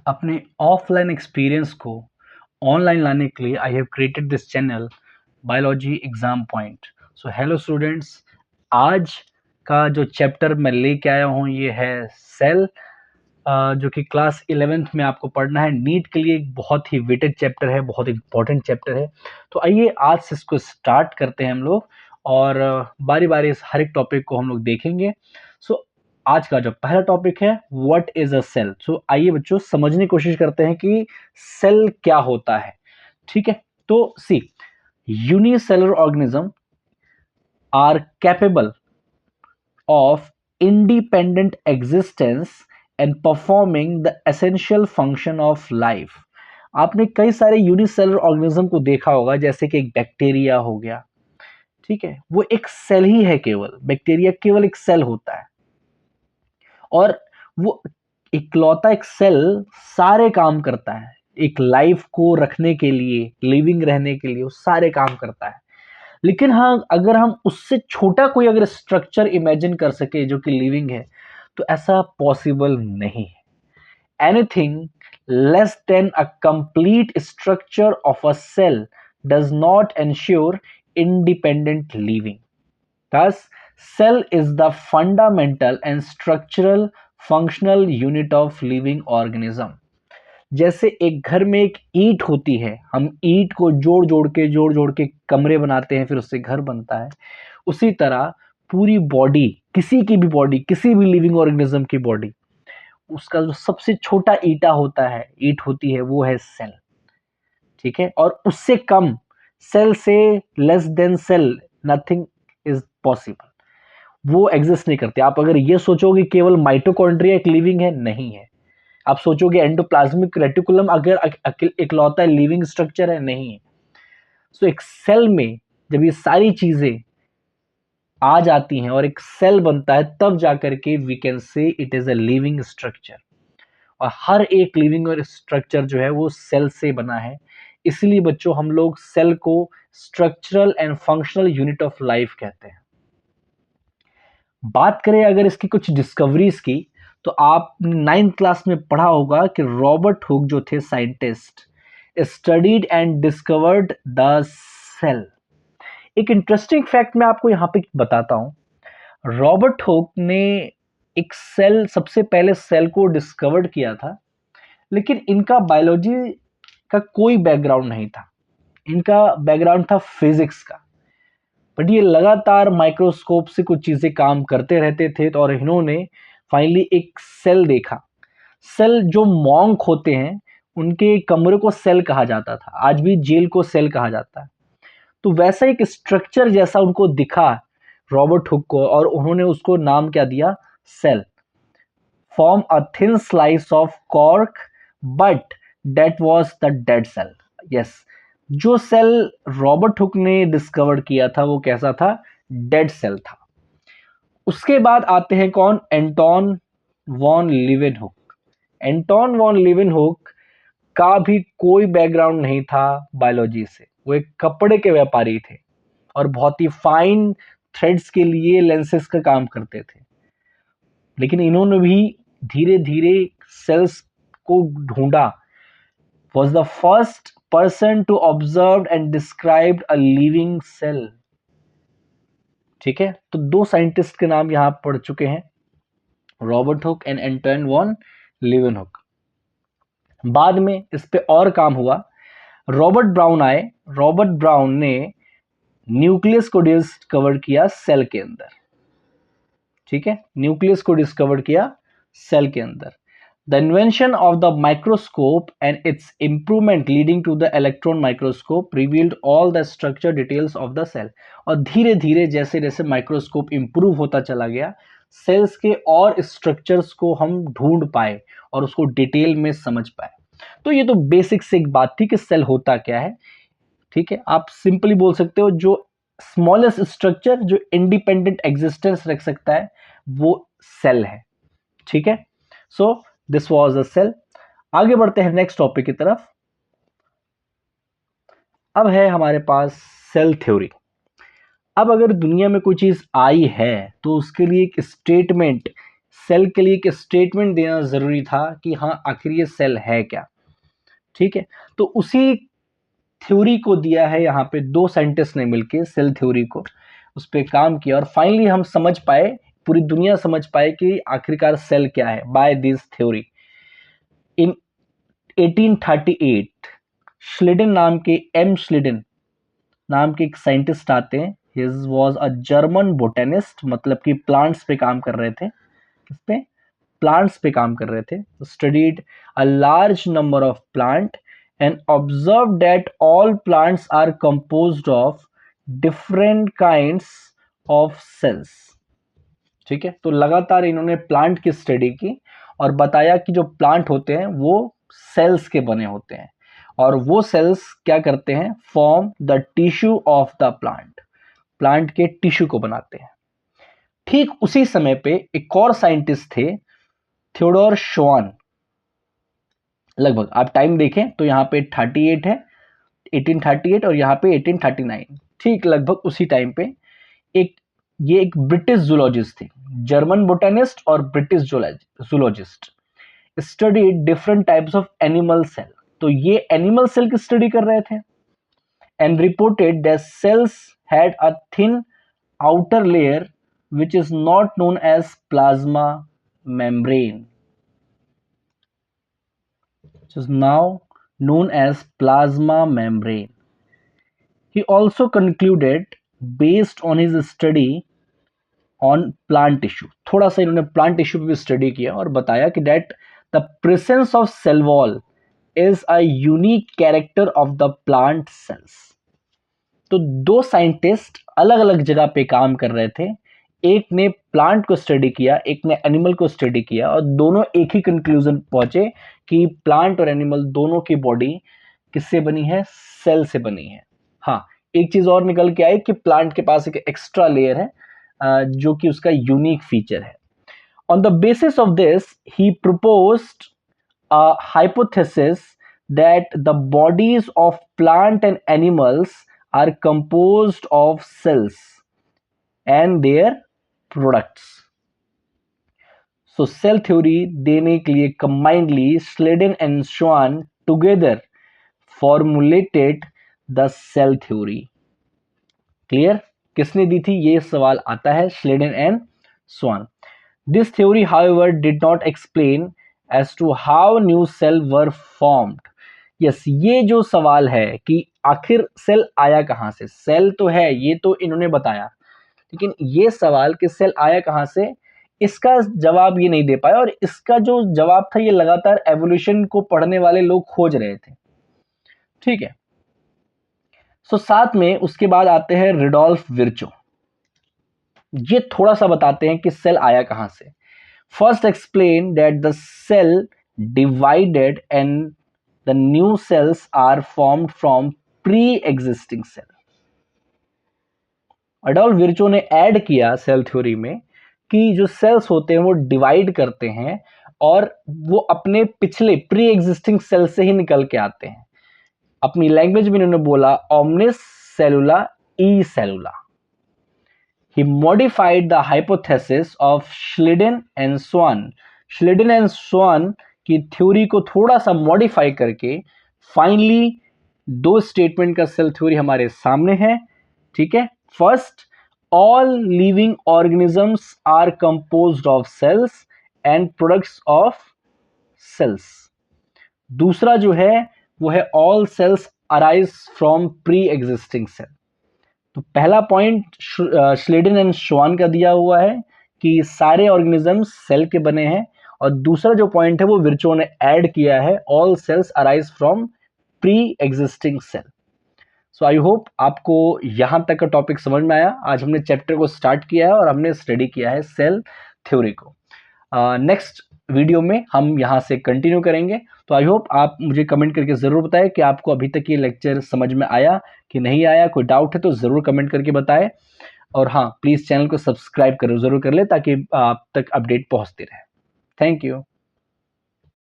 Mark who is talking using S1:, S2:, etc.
S1: अपने offline experience को online लाने के लिए I have created this channel biology exam point. So hello students, आज का जो चैप्टर मैं लेके आया हूँ ये है सेल, जो कि क्लास 11th में आपको पढ़ना है। नीट के लिए एक बहुत ही वेटेड चैप्टर है, बहुत इंपॉर्टेंट चैप्टर है। तो आइए आज से इसको स्टार्ट करते हैं हम लोग, और बारी बारी इस हर एक टॉपिक को हम लोग देखेंगे। सो आज का जो पहला टॉपिक है, व्हाट इज अ सेल। सो आइए बच्चों समझने की कोशिश करते हैं कि सेल क्या होता है। ठीक है, तो see, unicellular organism are capable of independent existence and performing the essential function of life। आपने कई सारे यूनिसेलुलर ऑर्गेनिज्म को देखा होगा, जैसे कि एक बैक्टीरिया हो गया। ठीक है, वो एक सेल ही है, केवल बैक्टीरिया केवल एक सेल होता है, और वो इकलौता एक सेल सारे काम करता है। एक लाइफ को रखने के लिए, लिविंग रहने के लिए वो सारे काम करता है। लेकिन हाँ, अगर हम उससे छोटा कोई अगर स्ट्रक्चर इमेजिन कर सके जो कि लिविंग है, तो ऐसा पॉसिबल नहीं है। Anything less than a complete structure of a cell does not ensure independent living. Thus, cell is the fundamental and structural functional unit of living organism। जैसे एक घर में एक ईंट होती है, हम ईंट को जोड़ जोड़ के कमरे बनाते हैं, फिर उससे घर बनता है। उसी तरह पूरी बॉडी, किसी की भी बॉडी, किसी भी लिविंग ऑर्गेनिज्म की बॉडी, उसका जो सबसे छोटा ईंटा होता है, ईंट होती है, वो है सेल। ठीक है, और उससे कम, सेल से less than cell nothing is possible. वो एग्जिस्ट नहीं करते। आप अगर ये सोचोगे केवल माइटोकॉन्ड्रिया एक लिविंग है, नहीं है। आप सोचोगे एंडोप्लाज्मिक रेटिकुलम अगर इकलौता लिविंग स्ट्रक्चर है, नहीं है। सो एक सेल में जब ये सारी चीजें आ जाती हैं और एक सेल बनता है, तब जाकर के we can say it is a living structure. और हर एक लिविंग और स्ट्रक्चर जो है वो सेल से बना है। इसलिए बच्चों हम लोग सेल को structural and functional unit of life कहते हैं। बात करें अगर इसकी कुछ डिस्कवरीज की, तो आपने 9th क्लास में पढ़ा होगा कि रॉबर्ट हुक जो थे scientist, studied and discovered the cell. एक इंटरेस्टिंग फैक्ट मैं आपको यहाँ पे बताता हूँ। रॉबर्ट हुक ने एक सेल, सबसे पहले सेल को डिस्कवर्ड किया था, लेकिन इनका बायोलॉजी का कोई बैकग्राउंड नहीं था। इनका बैकग्राउंड था फिजिक्स का। बट ये लगातार माइक्रोस्कोप से कुछ चीज़ें काम करते रहते थे, तो और इन्होंने फाइनली एक सेल देखा। सेल जो मॉन्क होते हैं, उनके कमरे को सेल कहा जाता था। आज भी जेल को सेल कहा जाता है। तो वैसा एक स्ट्रक्चर जैसा उनको दिखा रॉबर्ट हुक को, और उन्होंने उसको नाम क्या दिया, cell. Form a thin slice of cork, but that was the dead cell. Yes, जो सेल रॉबर्ट हुक ने डिस्कवर किया था वो कैसा था, डेड सेल था। उसके बाद आते हैं कौन, Anton van Leeuwenhoek. Anton van Leeuwenhoek का भी कोई बैकग्राउंड नहीं था बायोलॉजी से। वो एक कपड़े के व्यापारी थे और बहुत ही फाइन थ्रेड्स के लिए लेंसेस का काम करते थे। लेकिन इन्होंने भी धीरे धीरे सेल्स को ढूंढा। Was the first person to observe and describe a living cell. ठीक है, तो दो साइंटिस्ट के नाम यहां पढ़ चुके हैं, Robert Hooke and Anton van Leeuwenhoek. बाद में इस पे और काम हुआ। रॉबर्ट ब्राउन आए। रॉबर्ट ब्राउन ने न्यूक्लियस को डिस्कवर किया सेल के अंदर। ठीक है, न्यूक्लियस को डिस्कवर किया सेल के अंदर। The invention of the microscope and its improvement leading to the electron microscope revealed all the structure details of the cell. और धीरे धीरे जैसे जैसे माइक्रोस्कोप इंप्रूव होता चला गया, सेल्स के और स्ट्रक्चर्स को हम ढूंढ पाए और उसको डिटेल में समझ पाए। तो ये तो बेसिक से एक बात थी कि सेल होता क्या है। ठीक है, आप सिंपली बोल सकते हो जो स्मॉलेस्ट स्ट्रक्चर जो इंडिपेंडेंट एग्जिस्टेंस रख सकता है, वो सेल है। ठीक है, so this was a cell. आगे बढ़ते हैं नेक्स्ट टॉपिक की तरफ। अब है हमारे पास सेल थ्योरी। अब अगर दुनिया में कोई चीज आई है तो उसके लिए एक स्टेटमेंट सेल के लिए एक स्टेटमेंट देना ज़रूरी था कि हाँ आखिर ये सेल है क्या। ठीक है, तो उसी थ्योरी को दिया है यहाँ पे दो साइंटिस्ट ने मिलके, सेल थ्योरी को उस पर काम किया और फाइनली हम समझ पाए, पूरी दुनिया समझ पाए कि आखिरकार सेल क्या है बाय दिस थ्योरी। इन 1838 श्लिडन नाम के, एम श्लिडन नाम के एक साइंटिस्ट आते हैं। His was a German botanist, मतलब कि प्लांट्स पे काम कर रहे थे। किस पे? प्लांट्स पे काम कर रहे थे। Studied a large number of plant and observe that all plants are composed of different kinds of cells. ठीक है, तो लगातार इन्होंने प्लांट की स्टडी की और बताया कि जो प्लांट होते हैं वो सेल्स के बने होते हैं और वो सेल्स क्या करते हैं, form the tissue of the plant, plant के टिश्यू को बनाते हैं। ठीक उसी समय पे एक और साइंटिस्ट थे, थियोडोर श्वान। लगभग आप टाइम देखें तो यहाँ पे 38 है, 1838 और यहाँ पे 1839, ठीक लगभग उसी टाइम पे एक ये एक ब्रिटिश जूलॉजिस्ट थे, जर्मन बोटेनिस्ट और British zoologist. Studied different types of animal cell, तो ये एनिमल सेल की स्टडी कर रहे थे and reported that cells had a thin outer layer which is not known as plasma membrane, which is now known as plasma membrane. He also concluded, based on his study on plant tissue, थोड़ा सा इन्होंने plant tissue पे भी study किया और बताया कि that the presence of cell wall is a unique character of the plant cells. तो दो साइंटिस्ट अलग अलग जगह पे काम कर रहे थे, एक ने प्लांट को स्टडी किया, एक ने एनिमल को स्टडी किया और दोनों एक ही कंक्लूजन पहुंचे कि प्लांट और एनिमल दोनों की बॉडी किससे बनी है, सेल से बनी है। हाँ, एक चीज और निकल के आई कि प्लांट के पास एक एक्स्ट्रा लेयर है जो कि उसका यूनिक फीचर है। On the basis of this he proposed a hypothesis that the bodies of plant and animals are composed of cells and their products. So cell theory देने के लिए combinedly Schleiden and Schwann together formulated the cell theory. Clear? किसने दी थी ये सवाल आता है, Schleiden and Schwann. This theory however did not explain as to how new cell were formed. Yes, ये जो सवाल है कि आखिर सेल आया कहाँ से, सेल तो है ये तो इन्होंने बताया, लेकिन ये सवाल कि सेल आया कहाँ से, इसका जवाब ये नहीं दे पाया और इसका जो जवाब था ये लगातार एवोल्यूशन को पढ़ने वाले लोग खोज रहे थे। ठीक है, सो साथ में उसके बाद आते हैं रुडोल्फ विर्चो। ये थोड़ा सा बताते हैं कि सेल आया कहाँ से। First explain that the cell divided and the new cells are formed from pre-existing cell. Adolf Virchow ने ऐड किया सेल थ्योरी में कि जो सेल्स होते हैं वो डिवाइड करते हैं और वो अपने पिछले प्री एग्जिस्टिंग सेल से ही निकल के आते हैं। अपनी लैंग्वेज में इन्होंने बोला omnis cellula e cellula. He modified the hypothesis of Schleiden and Schwann. Schleiden and Schwann की थ्योरी को थोड़ा सा मॉडिफाई करके फाइनली दो स्टेटमेंट का सेल थ्योरी हमारे सामने है। ठीक है, first, all living organisms are composed of cells and products of cells. दूसरा जो है वो है all cells arise from pre existing cell. तो पहला पॉइंट श्लेडन एंड श्वान का दिया हुआ है कि सारे ऑर्गेनिजम्स सेल के बने हैं और दूसरा जो पॉइंट है वो विर्चो ने ऐड किया है, all cells arise from pre existing cell. So I hope आपको यहां तक का टॉपिक समझ में आया। आज हमने चैप्टर को स्टार्ट किया है और हमने स्टडी किया है सेल थ्योरी को। नेक्स्ट वीडियो में हम यहाँ से कंटिन्यू करेंगे। तो आई होप आप मुझे कमेंट करके ज़रूर बताएं कि आपको अभी तक ये लेक्चर समझ में आया कि नहीं आया। कोई डाउट है तो ज़रूर कमेंट करके बताएं और हाँ, प्लीज़ चैनल को सब्सक्राइब ज़रूर कर ले ताकि आप तक अपडेट पहुँचती रहे। Thank you.